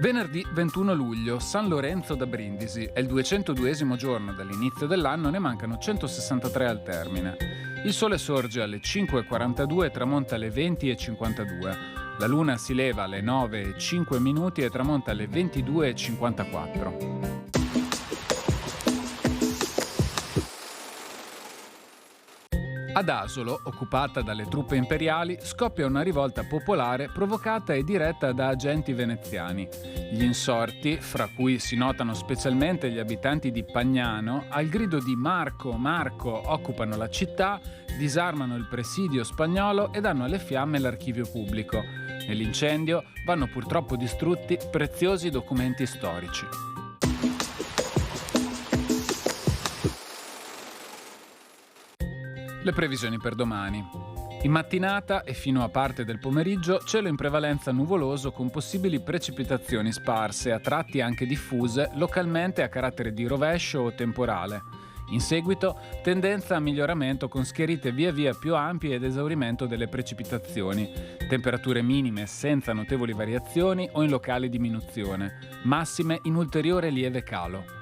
Venerdì 21 luglio, San Lorenzo da Brindisi. È il 202esimo giorno dall'inizio dell'anno, ne mancano 163 al termine. Il sole sorge alle 5:42 e tramonta alle 20:52. La luna si leva alle 9:05 e tramonta alle 22:54. Ad Asolo, occupata dalle truppe imperiali, scoppia una rivolta popolare provocata e diretta da agenti veneziani. Gli insorti, fra cui si notano specialmente gli abitanti di Pagnano, al grido di "Marco, Marco", occupano la città, disarmano il presidio spagnolo e danno alle fiamme l'archivio pubblico. Nell'incendio vanno purtroppo distrutti preziosi documenti storici. Le previsioni per domani. In mattinata e fino a parte del pomeriggio cielo in prevalenza nuvoloso con possibili precipitazioni sparse, a tratti anche diffuse, localmente a carattere di rovescio o temporale. In seguito tendenza a miglioramento con schiarite via via più ampie ed esaurimento delle precipitazioni. Temperature minime senza notevoli variazioni o in locale diminuzione. Massime in ulteriore lieve calo.